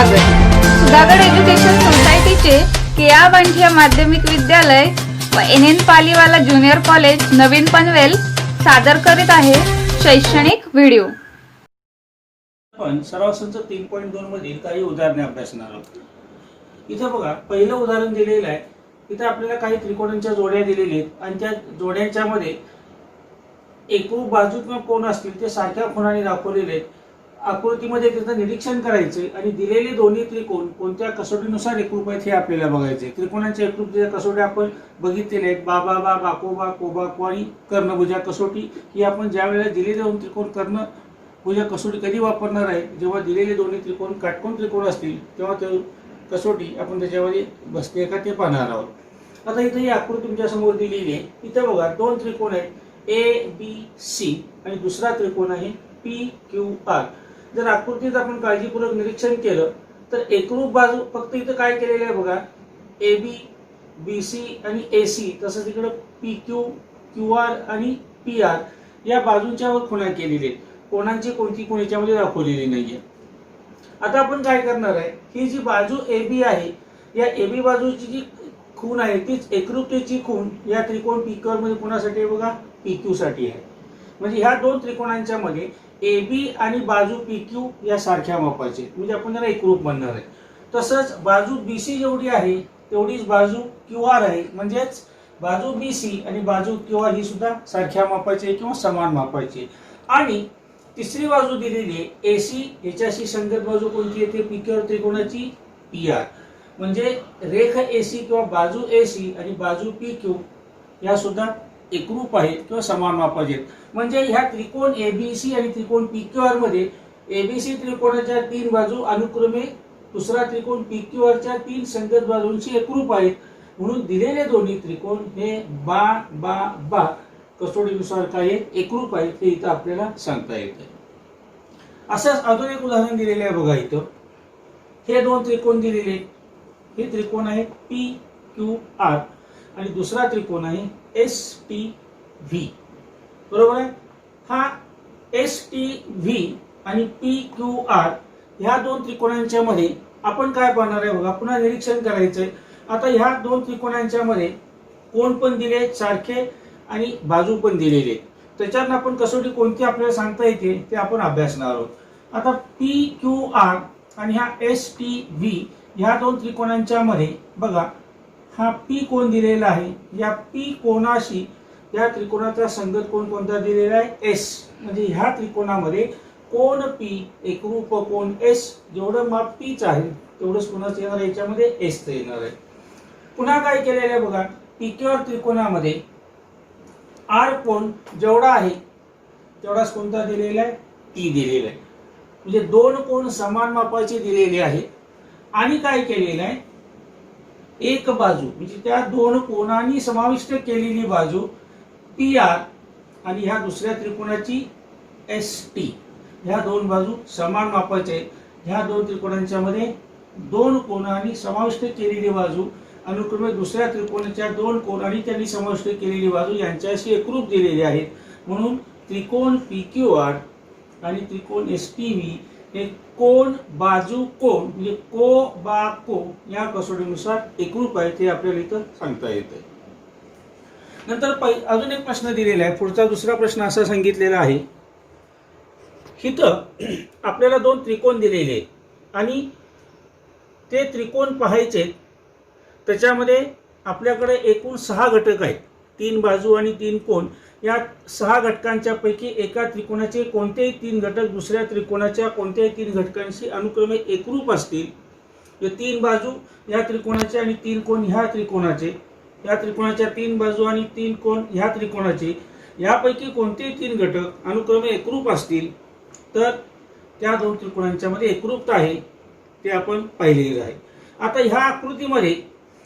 स्वागत. सुधागड एज्युकेशन सोसायटीचे केआ बांठिया माध्यमिक विद्यालय व NN पालीवाला ज्युनियर कॉलेज नवीन पनवेल सादर करीत आहे शैक्षणिक व्हिडिओ. आपण सराव संच 3.2 मधील काही उदाहरणे अभ्यासणार आहोत. इथे बघा, पहिलं उदाहरण दिलेलं आहे. इथे आपल्याला काही त्रिकोणांच्या जोड्या दिलेल्या आहेत आणि त्या जोड्यांच्या मध्ये एकूण बाजू किंवा कोन असतील ते सारख्या कोनाने दाखवलेले आहेत. आकृतीमध्ये त्याचं निरीक्षण करायचे आणि दिलेले दोन्ही त्रिकोण कोणत्या कसोटीनुसार एकरूप आहेत हे आपल्याला बघायचे. त्रिकोणांच्या एकरूपतेच्या कसोट्या आपण बघितलेल्या आहेत. बाबा बाकोबा कोबा आणि कर्णभुजा कसोटी. ही आपण ज्या वेळेला दिलेले दोन त्रिकोण कर्णभुजा कसोटी कधी वापरणार आहे, जेव्हा दिलेले दोन्ही त्रिकोण काटकोन त्रिकोण असतील तेव्हा ते कसोटी आपण त्याच्यामध्ये बसते का ते पाहणार आहोत. आता इथे ही आकृती तुमच्या समोर दिलेली आहे. इथे बघा, दोन त्रिकोण आहेत ABC आणि दुसरा त्रिकोण आहे PQR. जर आकृतीत आपण काळजीपूर्वक निरीक्षण केलं तर एकरूप बाजू फक्त इथं काय केलेलं आहे बघा, AB BC आणि AC, तसंच इकडे PQ QR आणि PR या बाजूंच्या वर खुणा केलेल्या आहेत. कोणांची कोणती कोण याच्यामध्ये दाखवलेली नाहीये. आता आपण काय करणार आहे, ही जी बाजू AB आहे या AB बाजूची जी खूण आहे तीच एकरूपतेची खूण या त्रिकोण PQR मध्ये कोणासाठी आहे बघा, PQ साठी आहे. म्हणजे ह्या दोन त्रिकोणांच्या मध्ये AB आणि बाजू PQ या सारख्या मापाचे, म्हणजे आपण त्याला एकरूप म्हणणार आहे. तसंच बाजू BC जेवढी आहे तेवढीच बाजू QR आहे. म्हणजेच बाजू BC आणि बाजू QR ही सुद्धा सारख्या मापाची किंवा समान मापाची. आणि तिसरी बाजू दिलेली आहे AC, याच्याशी संगत बाजू कोणती येते PQR त्रिकोणाची, PR. म्हणजे रेख AC किंवा बाजू AC आणि बाजू PQ या सुद्धा एकरूप आहेत किंवा समान मापाचे आहेत. म्हणजे ह्या त्रिकोण ABC आणि त्रिकोण PQR मध्ये ABC त्रिकोणाच्या तीन बाजू अनुक्रमे दुसरा त्रिकोण PQR च्या तीन संगत बाजूंशी एकरूप आहेत. म्हणून दिलेले दोन्ही त्रिकोण हे बा कसोटीनुसार काय एकरूप आहेत हे इथं आपल्याला सांगता येतं. असंच अजून एक उदाहरण दिलेलं आहे बघा. इथं हे दोन त्रिकोण दिलेले, हे त्रिकोण आहे PQR आणि दुसरा त्रिकोण आहे STV. बरोबर आहे. हा STV आणि PQR ह्या दोन त्रिकोणांच्या मध्ये आपण काय पाहणार आहे बघा, पुन्हा निरीक्षण करायचंय. आता ह्या दोन त्रिकोणांच्या मध्ये कोण पण दिले सारखे आणि बाजू पण दिलेले, त्याच्यात आपण कसोटी कोणती आपल्याला सांगता येते ते आपण अभ्यासणार आहोत. आता PQR आणि ह्या STV ह्या दोन त्रिकोणांच्या मध्ये बघा, हा P कोण दिलेला आहे. या P कोणाशी या त्रिकोणाचा संगत कोण कोणता दिलेला आहे, S. म्हणजे ह्या त्रिकोणामध्ये कोण P एकरूप कोण S, जेवढं माप P च आहे तेवढंच कोणाचं येणार आहे, याच्यामध्ये S च येणार आहे. पुन्हा काय केलेलं आहे बघा, PQR त्रिकोणामध्ये R कोण जेवढा आहे तेवढाच कोणता दिलेला आहे, T दिलेला आहे. म्हणजे दोन कोण समान मापाचे दिलेले आहेत. आणि काय केलेलं आहे, एक बाजू म्हणजे त्या दोन कोणांनी समाविष्ट केलेली बाजू PR आणि ह्या दुसऱ्या त्रिकोणाची ST, ह्या दोन बाजू समान मापाचे आहेत. ह्या दोन त्रिकोणांच्या मध्ये दोन कोणांनी समाविष्ट केलेली बाजू अनुक्रमे दुसऱ्या त्रिकोणाच्या दोन कोण आणि त्यांनी समाविष्ट केलेली बाजू यांच्याशी एकरूप दिलेली आहेत. म्हणून त्रिकोण PQR आणि त्रिकोण STV हे कोण बाजू कोण म्हणजे को या कसोटीनुसार एकरूप आहे ते आपल्याला इथं सांगता येतं. नंतर अजून एक प्रश्न दिलेला आहे. पुढचा दुसरा प्रश्न असा सांगितलेला आहे, इथं आपल्याला दोन त्रिकोण दिलेले आहेत आणि ते त्रिकोण पाहायचे. त्याच्यामध्ये आपल्याकडे एकूण 6 घटक आहेत, 3 बाजू आणि 3 कोण. या 6 घटकांच्या पैकी एका त्रिकोणाचे कोणतेही 3 घटक दुसऱ्या त्रिकोणाच्या कोणत्याही 3 घटकांशी अनुक्रमे एकरूप असतील. या 3 बाजू या त्रिकोणाचे आणि 3 कोण ह्या त्रिकोणाचे, या त्रिकोणाच्या 3 बाजू आणि 3 कोण ह्या त्रिकोणाचे, यापैकी कोणतेही 3 घटक अनुक्रमे एकरूप असतील तर त्या दोन त्रिकोणांच्या मध्ये एकरूपता आहे ते आपण पाहिलेलं आहे. आता ह्या आकृतीमध्ये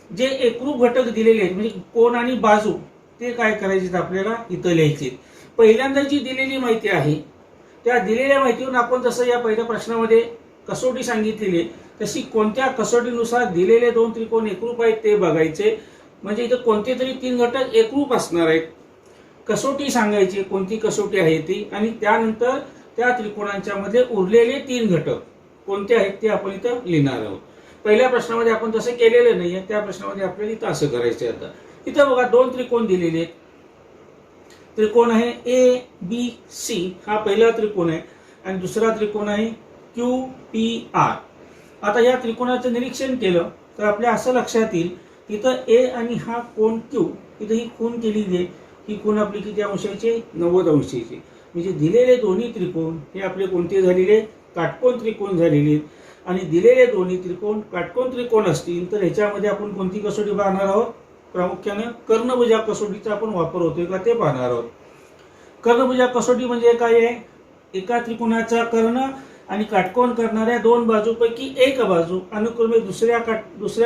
जे एकरूप घटक दिलेले आहेत म्हणजे कोण आणि बाजू, ते काय करायचे आपल्याला इथं लिहायचे. पहिल्यांदा जी दिलेली माहिती आहे त्या दिलेल्या माहितीवरून आपण जसं या पहिल्या प्रश्नामध्ये कसोटी सांगितलेली तशी कोणत्या कसोटीनुसार दिलेले दोन त्रिकोण एकरूप आहेत ते बघायचे. म्हणजे इथं कोणते तरी 3 घटक एकरूप असणार आहेत. कसोटी सांगायची कोणती कसोटी आहे ती, आणि त्यानंतर त्या त्रिकोणांच्या मध्ये उरलेले 3 घटक कोणते आहेत ते आपण इथं लिहिणार आहोत. पहिल्या प्रश्नामध्ये आपण तसं केलेलं नाहीये, त्या प्रश्नामध्ये आपल्याला इथं असं करायचं आहे. आता इथं बघा दोन त्रिकोण दिलेले आहेत. त्रिकोण आहे ए बी सी, हा पहिला त्रिकोण आहे आणि दुसरा त्रिकोण आहे क्यू पी आर. आता या त्रिकोणाचं निरीक्षण केलं तर आपल्या असं लक्षात येईल, इथं ए आणि हा कोण क्यू, इथं ही खूण केलेली आहे. ही खूण आपली किती अंशाची? 90 अंशाची. म्हणजे दिलेले दोन्ही त्रिकोण हे आपले कोणते झालेले? काटकोन त्रिकोण झालेले आहेत. आणि दिलेले दोन्ही त्रिकोण काटकोन त्रिकोण असतील तर ह्याच्यामध्ये आपण कोणती कसोटी पाहणार आहोत? प्रामुख्याने कर्णभुजा कसोटीचा आपण वापर होतोय का ते पाहणार आहोत. कर्णभुजा कसोटी म्हणजे काय आहे? एका त्रिकोणाचा कर्ण आणि काटकोन करणाऱ्या दोन बाजूपैकी एक बाजू अनुक्रमे दुसऱ्या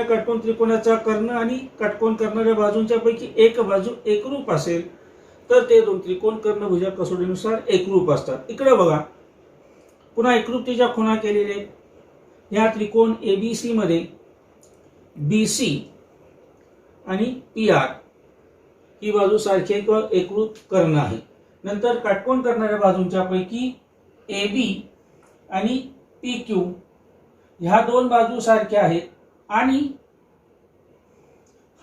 काटकोन त्रिकोणाचा कर्ण आणि काटकोन करणाऱ्या बाजूंच्या पैकी एक बाजू एकरूप असेल तर ते दोन त्रिकोण कर्णभुजा कसोटीनुसार एकरूप असतात. इकडे बघा पुन्हा एकरूपतेच्या खुणा केलेल्या आहेत. या त्रिकोण एबीसी मध्ये बीसी आणि पी आर ही बाजू सारखी एकरूप कर्ण आहे. नंतर काटकोन करणाऱ्या बाजूंच्या पैकी ए बी आणि पी क्यू ह्या दोन बाजू सारख्या आहेत आणि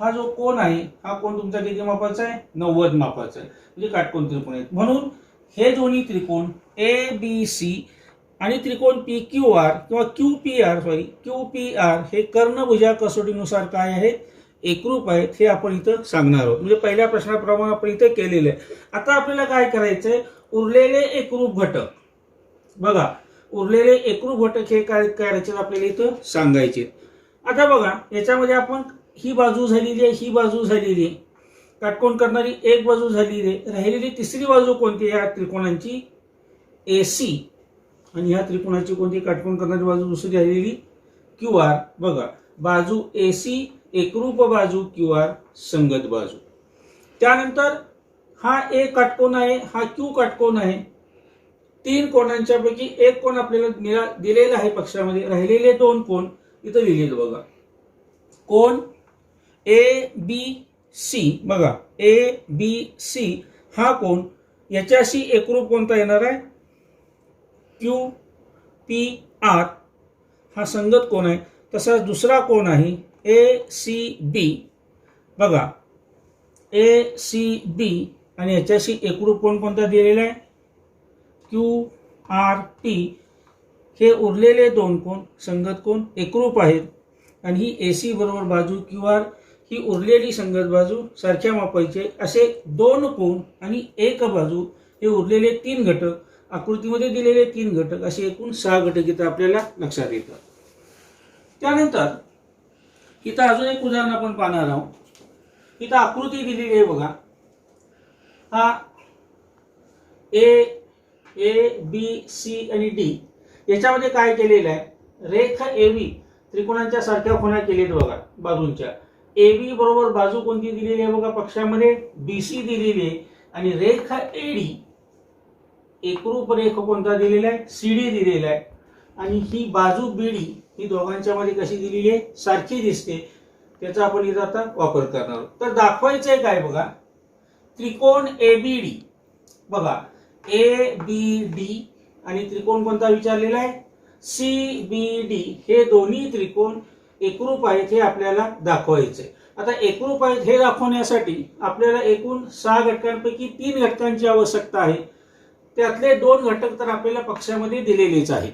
हा जो कोण आहे हा कोण तुमचा किती मापाचा आहे? 90 मापाचा आहे. म्हणजे काटकोन त्रिकोण आहेत. म्हणून हे दोन्ही त्रिकोण ए बी सी आणि त्रिकोण पी क्यू आर किंवा क्यू पी आर हे कर्णभुजा कसोटीनुसार काय आहेत? एकरूप आहेत. हे आपण इथं सांगणार आहोत. म्हणजे पहिल्या प्रश्नाप्रमाणे आपण इथं केलेलं आहे. आता आपल्याला काय करायचंय? उरलेले एकरूप घटक बघा, उरलेले एकरूप घटक हे काय करायचे आपल्याला इथं सांगायचे. आता बघा याच्यामध्ये आपण ही बाजू झालेली आहे, ही बाजू झालेली आहे, काटकोन करणारी एक बाजू झालेली आहे. राहिलेली तिसरी बाजू कोणती? या त्रिकोणांची एसी आणि ह्या त्रिकोणाची कोणती? काटकोन करणारी बाजू दुसरी राहिलेली क्यू आर. बघा बाजू एसी एकरूप बाजू, क्यू आर संगत बाजू. त्यानंतर हा ए काटकोन आहे, हा क्यू काटकोन आहे. तीन कोणांच्या पैकी एक कोण आपल्याला दिलेला आहे पक्षामध्ये. राहिलेले दोन कोण इथं लिहिलेत बघा. कोण ए बी सी, बघा ए बी सी हा कोण याच्याशी एकरूप कोणता येणार आहे? क्यू पी आर हा संगत कोण आहे. तसाच दुसरा कोण आहे ए सी बी. बघा ए सी बी आणि याच्याशी एकरूप कोण कोणता दिलेला आहे? Q R T. हे उरलेले दोन कोण संगत कोण एकरूप आहेत आणि ही एसी बरोबर बाजू क्यू आर ही उरलेली संगत बाजू सारख्या मापायचे. असे दोन कोण आणि एक बाजू हे उरलेले तीन घटक, आकृतीमध्ये दिलेले तीन घटक, असे एकूण 6 घटक इथं आपल्याला लक्षात येतात. त्यानंतर इथं अजून एक उदाहरण आपण पाहणार आहोत. इथं आकृती दिलेली आहे बघा. हा ए बी सी आणि डी याच्यामध्ये काय केलेलं आहे? रेख एबी त्रिकोणांच्या सारख्या खुणा केलेत बघा बाजूंच्या. एबी बरोबर बाजू कोणती दिलेली आहे बघा पक्षामध्ये? बीसी दिलेली आहे. आणि रेख एडी एकरूप रेख कोणता दिलेला आहे? सीडी दिलेला आहे. आणि ही बाजू बीडी ही दोघांच्या मध्ये कशी दिलेली आहे? सारखी दिसते. त्याचा आपण इथं आता वापर करणार आहोत. तर दाखवायचंय काय बघा, त्रिकोण एबीडी बघा ए बी डी आणि त्रिकोण कोणता विचारलेला आहे? C B D. हे दोन्ही त्रिकोण एकरूप आहेत हे आपल्याला दाखवायचंय. आता एकरूप आहेत हे दाखवण्यासाठी आपल्याला एकूण 6 घटकांपैकी 3 घटकांची आवश्यकता आहे. त्यातले 2 घटक तर आपल्याला पक्षामध्ये दिलेलेच आहेत.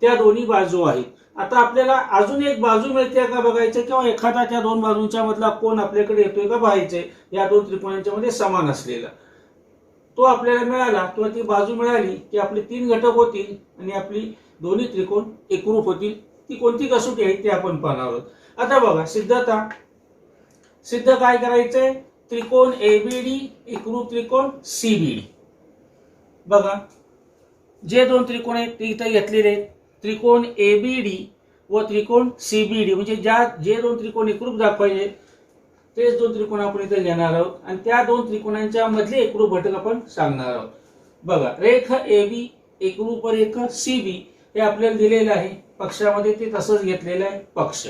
त्या दोन्ही बाजू आहेत. आता आपल्याला अजून एक बाजू मिळते का बघायचं किंवा एखादा त्या दोन बाजूंच्या मधला कोण आपल्याकडे येतोय का पाहायचंय. या दोन त्रिकोणांच्या मध्ये समान असलेला तो आपल्याला मिळाला किंवा ती बाजू मिळाली की आपले 3 घटक होतील आणि आपली दोन्ही त्रिकोण एकरूप होतील. ती कोणती कसोटी आहे ते आपण पाहणार आहोत. आता बघा सिद्ध काय करायचंय? त्रिकोण एबीडी एकरूप त्रिकोण सीबीडी. बघा जे दोन त्रिकोण आहेत ते इथं घेतलेले आहेत. त्रिकोण एबीडी व त्रिकोण सीबीडी म्हणजे जे दोन त्रिकोण एकरूप दाखवायचे तेच दोन त्रिकोण आपण इथे घेणार आहोत आणि त्या दोन त्रिकोणांच्या मधले एकरूप घटक आपण सांगणार आहोत. बघा रेख एबी एकरूप रेख सीबी हे आपल्याला दिलेलं आहे पक्षामध्ये, ते तसंच घेतलेलं आहे पक्ष.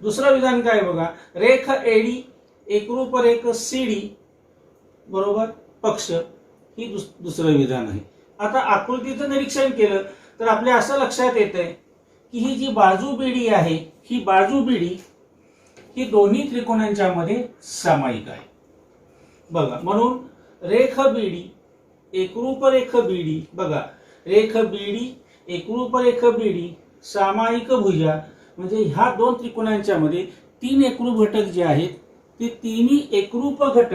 दुसरं विधान काय बघा, रेख एडी एकरूप रेख सीडी बरोबर पक्ष, ही दुसरं विधान आहे. आता आकृतीचं निरीक्षण केलं तर आपल्या असं लक्षात येतंय की ही जी बाजू बीडी आहे, ही बाजू बीडी ही दोन्ही त्रिकोणांच्या मध्ये सामायिक आहे. बघा, म्हणून रेख बीडी एकरूप रेख बीडी, बघा रेख बीडी एकरूप रेख बीडी सामायिक भुजा, म्हणजे ह्या दोन त्रिकोणांच्या मध्ये तीन एकरूप घटक जे आहेत ते तिन्ही एकरूप घटक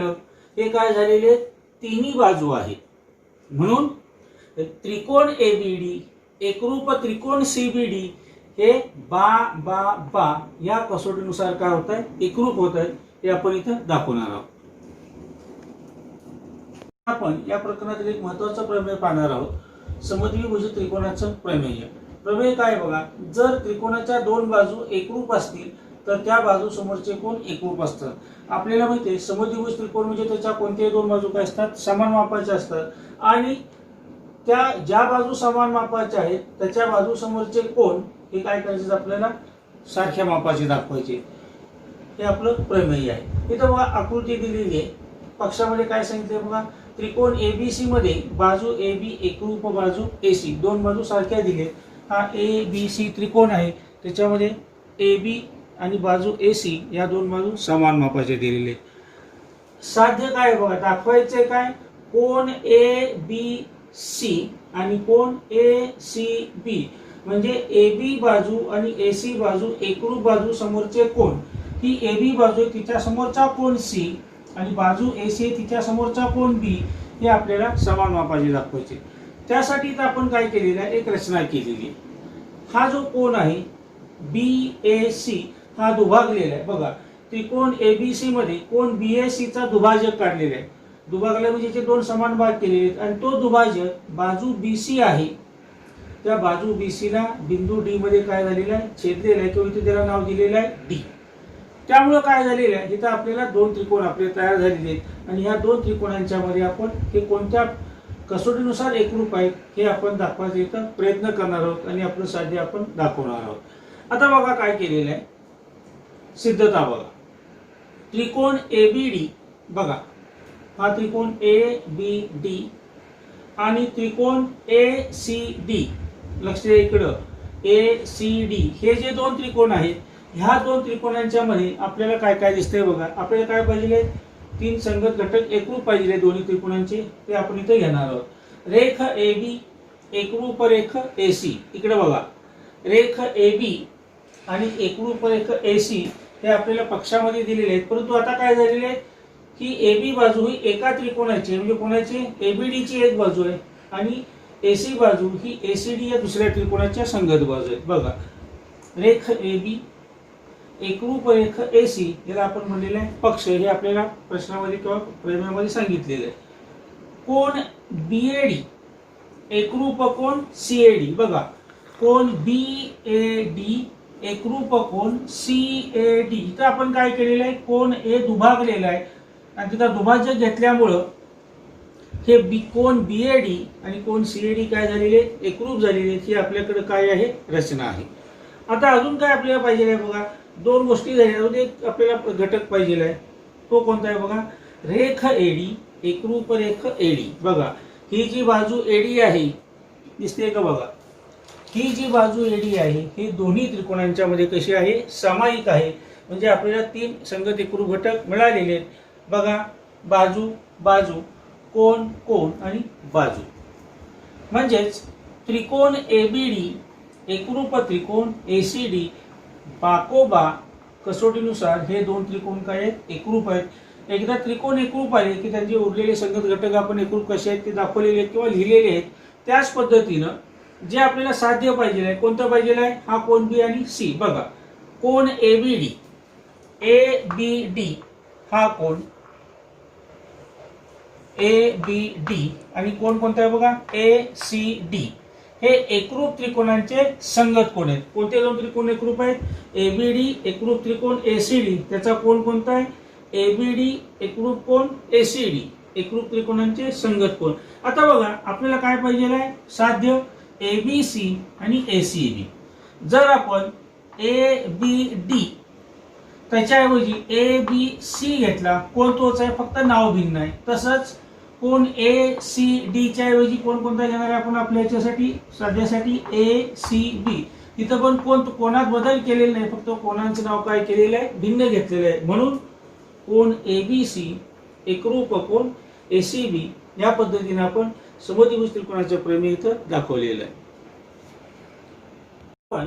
हे काय झालेले, तिन्ही बाजू आहेत. म्हणून त्रिकोण एबीडी एकरूप त्रिकोण सीबीडी हे बा बा बा या कसोटीनुसार काय होत आहे, एकरूप होत आहे. हे आपण इथं दाखवणार आहोत. आपण या प्रकरणातील एक महत्त्वाचा प्रमेय पाहणार आहोत, समद्विभुज त्रिकोणाचं प्रमेय. प्रमेय काय बघा, जर त्रिकोणाच्या दोन बाजू एकरूप असतील तर त्या बाजू समोरचे कोण एकरूप असतात. आपल्याला माहिती आहे समद्विभुज त्रिकोण म्हणजे त्याच्या कोणत्याही दोन बाजू काय असतात, समान मापाच्या असतात. आणि त्या ज्या बाजू समान मापाच्या आहेत त्याच्या बाजू समोरचे कोण हे काय करायचे, आपल्याला सारख्या मापाचे दाखवायचे. हे आपलं प्रमेय आहे. इथं बघा आकृती दिलेली आहे. पक्षामध्ये काय सांगितले बघा, त्रिकोण एबीसी मध्ये बाजू एबी एकरूप बाजू एसी, दोन बाजू सारख्या दिले. हा एबीसी त्रिकोण आहे, त्याच्यामध्ये एबी आणि बाजू एसी या दोन बाजू समान मापाचे दिलेले. साध्य काय बघा, दाखवायचे काय, कोण ए बी सी आणि कोण ए सी बी, म्हणजे एबी बाजू आणि एसी बाजू एकरूप बाजू समोरचे कोण. ही एबी बाजू आहे, तिच्या समोरचा कोण सी आणि बाजू एसी तिच्या समोरचा कोण बी, हे आपल्याला समान मापाचे दाखवायचे. त्यासाठी तर आपण काय केलेलं आहे, एक रचना केलेली आहे. हा जो कोण आहे बी ए सी हा दुभागलेला आहे. बघा त्रिकोण एबीसी मध्ये कोण बीएसी चा दुभाजक काढलेला आहे. दुभागला म्हणजे याचे दोन समान भाग केलेले आहेत आणि तो दुभाजक बाजू बीसी आहे. त्या बाजू बीसी ला बिंदू डी मध्ये काय झालेला आहे, छेदलेला आहे, किंवा इथे त्याला नाव दिलेलं आहे डी. त्यामुळे काय झालेलं आहे, इथं आपल्याला दोन त्रिकोण आपले तयार झालेले आहेत आणि ह्या दोन त्रिकोणांच्या मध्ये आपण हे कोणत्या कसोटीनुसार एकरूप आहेत हे आपण दाखवायचा इथं प्रयत्न करणार आहोत आणि आपलं साध्य आपण दाखवणार आहोत. आता बघा काय केलेलं आहे, सिद्धता बघा. त्रिकोण एबीडी, बघा हा त्रिकोण ए बी डी आणि त्रिकोण ए सी डी, लक्ष द्या इकडं ए सी डी, हे जे दोन त्रिकोण आहेत ह्या दोन त्रिकोणांच्या मध्ये आपल्याला काय काय दिसतंय बघा. आपल्याला काय पाहिजे, तीन संगत घटक एकरूप पाहिजे दोन्ही त्रिकोणांचे, ते आपण इथे घेणार आहोत. रेख एबी एकरूप रेख एसी, इकडे बघा रेख एबी आणि एकरूप रेख एसी हे आपल्याला पक्षामध्ये दिलेले आहेत. परंतु आता काय झालेले आहे की एबी बाजू ही एका त्रिकोणाची म्हणजे कोणाची, एबीडी ची एक बाजू आहे आणि एसी बाजू ही एसीडी या दुसऱ्या त्रिकोणाच्या संगत बाजू आहेत. बघा रेख एबी एकरूप रेख एसी याला आपण म्हणलेलं आहे पक्ष, हे आपल्याला प्रश्नामध्ये किंवा प्रमेयामध्ये सांगितलेलं आहे. कोण बीएडी एकरूप कोण सीएडी, बघा कोण बीएडी एकरूप कोण सीएडी. तर आपण काय केलेलं आहे, कोण ए दुभागलेला आहे आणि तिथं दुभाजक घेतल्यामुळं हे बी कोण बीएडी आणि कोण सीएडी काय झालेले एकरूप झालेले, ही आपल्याकडे काय आहे रचना आहे. आता अजून काय आपल्याला पाहिजे आहे बघा, दोन गोष्टी झाल्या, एक आपल्याला घटक पाहिजे आहे, तो कोणता आहे बघा, रेख एडी एकरूप रेख एडी. बघा ही जी बाजू एडी आहे दिसते का, बघा ही जी बाजू एडी आहे ही दोन्ही त्रिकोणांच्या मध्ये कशी आहे, सामायिक आहे. म्हणजे आपल्याला तीन संगत एकरूप घटक मिळालेले आहेत. बघा बाजू बाजू कोण कोण आणि बाजू, म्हणजेच त्रिकोण एबीडी एकरूप त्रिकोण एसीडी बाकोबा कसोटीनुसार हे दोन त्रिकोण काय आहेत, एकरूप आहेत. एकदा त्रिकोण एकरूप आले की त्यांचे उरलेले संगत घटक आपण एकरूप कसे आहेत ते दाखवलेले आहेत किंवा लिहिलेले आहेत. त्याच पद्धतीनं जे आपल्याला साध्य पाहिजे आहे, कोणतं पाहिजे आहे, हा कोण बी आणि सी. बघा कोण एबीडी ए बी डी हा कोण ए बी डी आणि कोण कोणता आहे बघा ए सी डी, हे एकरूप त्रिकोणांचे संगत कोण आहेत. कोणते दोन त्रिकोण एकरूप आहेत, एबीडी एकरूप त्रिकोण एसीडी, त्याचा कोण कोणता आहे एबीडी एकरूप कोण एसीडी, एकरूप त्रिकोणांचे संगत कोण. आता बघा आपल्याला काय पाहिजे आहे, साध्य एबीसी आणि एसीबी. जर आपण ए बी डी त्याच्याऐवजी ए बी सी घेतला, कोण तोच आहे फक्त नाव भिन्न आहे. तसंच कोण ए सी डी च्या ऐवजी कोण कोणता घेणार आहे आपण आपल्या याच्यासाठी साध्यासाठी ए सी बी. तिथं पण कोणात बदल केलेला नाही, फक्त कोणाचं नाव काय केलेलं आहे, भिन्न घेतलेलं आहे. म्हणून कोण एबीसी एकरूप कोण एसीबी या पद्धतीने आपण समद्विभुज त्रिकोणाचं प्रमेय इथं दाखवलेलं आहे. पण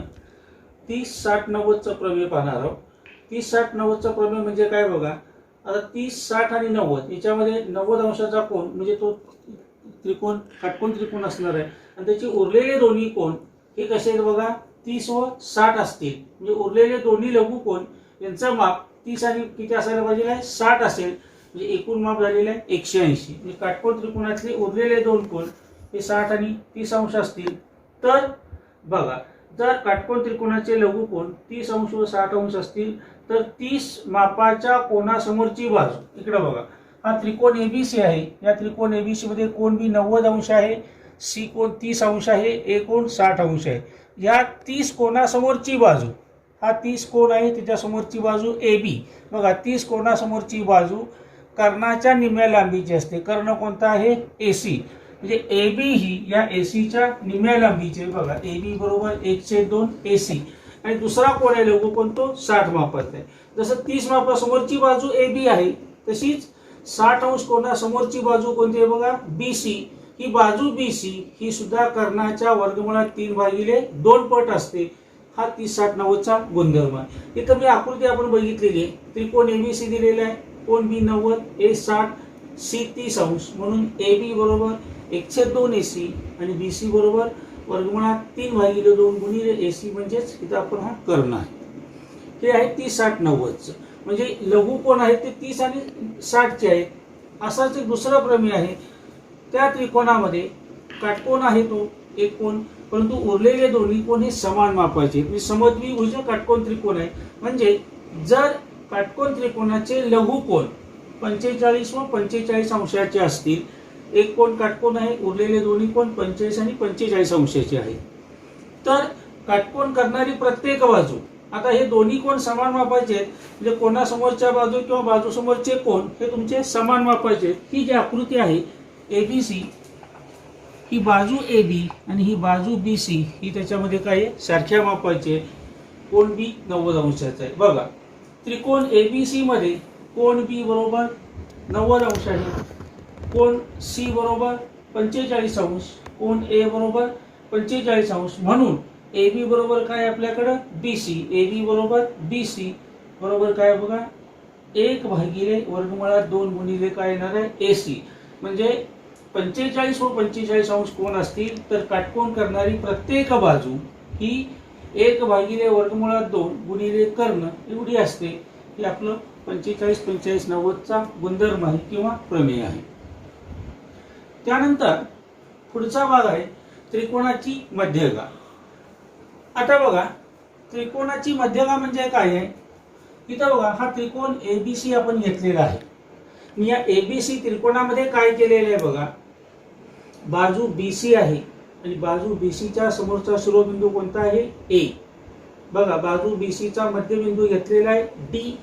30-60-90चं प्रमेय पाहणार आहोत. 30-60-90चं प्रमेय म्हणजे काय बघा. आता 30-60 आणि 90 याच्यामध्ये 90 अंशाचा कोण म्हणजे तो त्रिकोण काटकोन त्रिकोण असणार आहे आणि त्याचे उरलेले दोन्ही कोण हे कसे आहेत बघा. 30 व 60 असतील म्हणजे उरलेले दोन्ही लघु कोण यांचं माप 30 आणि किती असायला पाहिजे आहे 60 असेल म्हणजे एकूण माप झालेलं आहे 180. म्हणजे काटकोन त्रिकोणातले उरलेले दोन कोण हे 60 आणि 30 अंश असतील. तर बघा जर काटकोन त्रिकोणाचे लघु कोण 30 अंश व 60 अंश असतील तर 30 मापाच्या कोणासमोरची बाजू इकडे बघा. हा त्रिकोण एबीसी आहे. या त्रिकोण एबीसी मध्ये कोण बी 90 अंश आहे, सी कोण 30 अंश आहे, ए कोण 60 अंश आहे. या 30 कोणासमोरची बाजू हा 30 कोण आहे त्याच्यासमोरची बाजू ए बी. बघा 30 कोणासमोरची बाजू कर्णाच्या निम्म्या लांबीची असते. कर्ण कोणता आहे एसी. म्हणजे ए बी ही या एसीच्या निम्म्या लांबीचे. बघा ए बी बरोबर 1/2 एसी आणि दुसरा कोण आहे लघु कोण तो 60 मापाचा आहे. जसं 30 मापासमोरची बाजू ए बी आहे तशीच 60 अंश कोणासमोरची बाजू कोणती आहे बघा बीसी. ही बाजू बीसी ही सुद्धा कर्णाच्या वर्गमुळात 3/2 पट असते. हा 30-60-90चा गुणधर्म आहे. इथं मी आकृती आपण बघितलेली आहे. त्रिकोण एबीसी दिलेला आहे. कोण बी 90, ए 60, सी 30 अंश. म्हणून ए बी बरोबर 1/2 एसी आणि बीसी बरोबर वर्गमुळात 3/2 गुणिले एसी म्हणजेच इथं आपण हा कर्ण आहे. हे आहे 30-60-90चं. म्हणजे लघु कोण आहेत ते 30 आणि 60चे आहेत. असाच एक दुसरं प्रमेय आहे. त्या त्रिकोणामध्ये काटकोन आहे तो एक कोण परंतु उरलेले दोन्ही कोण हे समान मापाचे म्हणजे समद्विभुज काटकोन त्रिकोण आहे. म्हणजे जर काटकोन त्रिकोणाचे लघु कोण 45 व 45 अंशाचे असतील. एक कोण काटकोन आहे, उरलेले दोन्ही कोण 45 आणि 45 अंशाचे आहेत. तर काटकोन करणारी प्रत्येक बाजू आता हे दोन्ही कोण समान मापाचे आहेत. म्हणजे कोणासमोरच्या बाजू किंवा बाजूसमोरचे कोण हे तुमचे समान मापाचे. ही जी आकृती आहे एबीसी ही बाजू ए बी आणि ही बाजू बी सी ही त्याच्यामध्ये काय आहे सारख्या मापाचे. कोण बी 90 अंशाचा आहे. बघा त्रिकोण एबीसी मध्ये कोण बी बरोबर 90 अंश आहे, कोण सी बरोबर 45 अंश, कोण ए बरोबर 45 अंश. म्हणून ए बी बरोबर काय आपल्याकडं बीसी. ए बी बरोबर बीसी बरोबर काय बघा 1/2 गुणिले काय येणार आहे एसी. म्हणजे 45 व 45 अंश कोण असतील तर काटकोन करणारी प्रत्येक बाजू ही 1/2 गुणिले कर्ण एवढी असते. हे आपलं 45-45-90चा गुणधर्म आहे किंवा प्रमेय आहे. त्यानंतर पुढचा भाग आहे त्रिकोणाची मध्यगा. आता बघा त्रिकोणाची मध्यगा म्हणजे काय आहे. इथं बघा हा त्रिकोण एबीसी आपण घेतलेला आहे. मी या एबीसी त्रिकोणामध्ये काय केलेलं आहे बघा. बाजू बीसी आहे आणि बाजू बीसीच्या समोरचा शिरोबिंदू कोणता आहे ए. बघा बाजू बीसीचा मध्यबिंदू घेतलेला आहे डी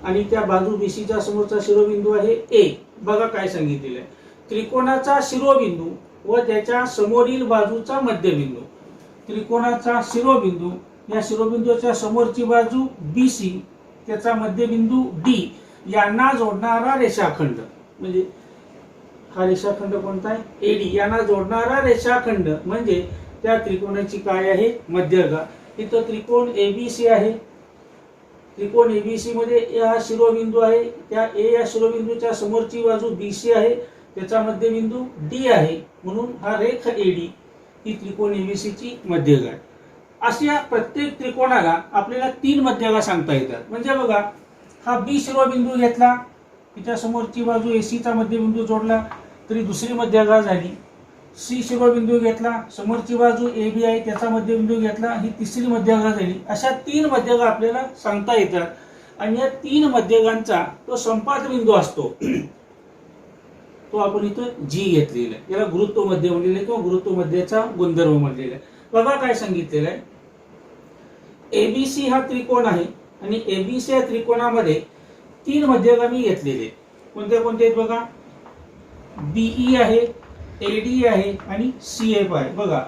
आणि त्या बाजू बीसीच्या समोरचा शिरोबिंदू आहे ए. बघा काय सांगितलेलं आहे त्रिकोणाचा शिरोबिंदू व त्याच्या समोरील बाजूचा मध्यबिंदू. त्रिकोणाचा शिरोबिंदू या शिरोबिंदूच्या समोरची बाजू बीसी त्याचा मध्यबिंदू डी यांना जोडणारा रेषाखंड म्हणजे हा रेषाखंड कोणता आहे एडी. यांना जोडणारा रेषाखंड म्हणजे त्या त्रिकोणाची काय आहे मध्यगा. इथं त्रिकोण एबीसी आहे. त्रिकोण एबीसी मध्ये ए हा शिरोबिंदू आहे. त्या ए या शिरोबिंदूच्या समोरची बाजू बीसी आहे त्याचा मध्यबिंदू डी आहे. म्हणून हा रेख एडी ही त्रिकोण एबीसीची मध्यगा आहे. अशा प्रत्येक त्रिकोणाला आपल्याला 3 मध्यगा सांगता येतात. म्हणजे बघा हा बी शिरोबिंदू घेतला तिच्या समोरची बाजू एसीचा मध्यबिंदू जोडला तरी दुसरी मध्यगा झाली. सी शिरोबिंदू घेतला समोरची बाजू ए बी आहे त्याचा मध्यबिंदू घेतला ही तिसरी मध्यगा झाली. अशा 3 मध्यगा आपल्याला सांगता येतात आणि या 3 मध्यगांचा तो संपात बिंदू असतो तो आपण इथं जी घेतलेला आहे. याला गुरुत्व मध्य म्हणलेलं आहे किंवा गुरुत्व मध्याचा गुणधर्म म्हणलेला आहे. बघा काय सांगितलेलं आहे एबीसी हा त्रिकोण आहे आणि एबीसी या त्रिकोणामध्ये 3 मध्यगा मी घेतलेले. कोणते कोणते आहेत बघा. बीई आहे, एडी आहे आणि सीएफ आहे. बघा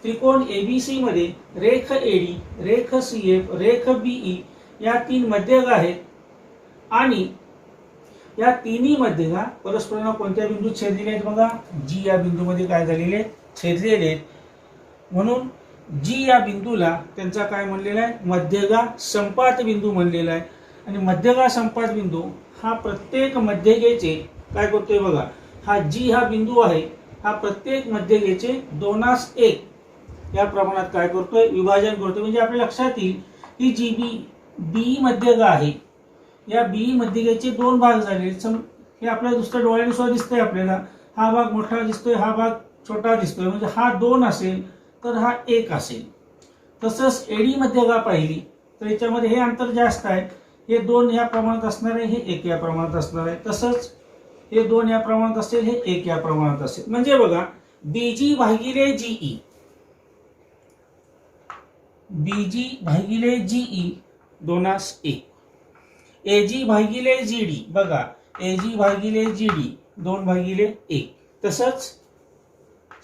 त्रिकोण एबीसी मध्ये रेख एडी, रेख सीएफ, रेख बीई या 3 मध्यगा आहेत आणि या तिन्ही मध्यगा परस्परांना कोणत्या बिंदूत छेदलेले आहेत? बघा जी या बिंदूमध्ये काय झालेले आहेत? छेदलेले आहेत. म्हणून जी या बिंदूला त्यांचा काय म्हणलेला आहे? मध्यगा संपात बिंदू म्हणलेला आहे. आणि मध्यगा संपात बिंदू हा प्रत्येक मध्यगेचे काय करतोय? बघा हा जी हा बिंदू आहे, हा प्रत्येक मध्यगेचे 2:1 या प्रमाणात काय करतोय? विभाजन करतोय. म्हणजे आपल्या लक्षात येईल की जी बी मध्यगा आहे, या बी मध्यगेचे 2 भाग झाले. हे आपल्याला दुसऱ्या डोळ्याने सुद्धा दिसतंय. आपल्याला हा भाग मोठा दिसतोय, हा भाग छोटा दिसतोय. म्हणजे हा 2 असेल तर हा 1 असेल. तसंच एडी मध्यगा पाहिली तर याच्यामध्ये हे अंतर जास्त आहे, हे 2 या प्रमाणात असणार आहे, हे 1 या प्रमाणात असणार आहे. तसंच हे 2 या प्रमाणात असेल, हे 1 या प्रमाणात असेल. म्हणजे बघा बीजी भागिले जीई, बीजी भागिले जीई 2:1, एजी भागिले जीडी, बघा एजी भागिले जीडी 2/1. तसंच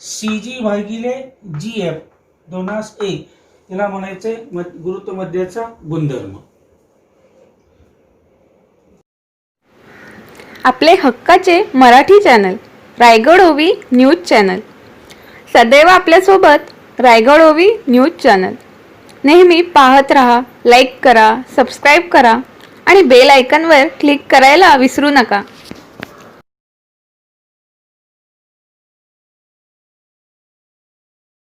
सीजी भागिले जीएफ 2:1. याला म्हणायचंय गुरुत्व मध्याचा गुणधर्म. आपले हक्काचे मराठी चॅनल रायगड ओवी न्यूज चॅनल, सदैव आपल्यासोबत रायगड ओवी न्यूज चॅनल. नेहमी पाहत रहा, लाईक करा, सबस्क्राईब करा आणि बेल आयकॉनवर क्लिक करायला विसरू नका.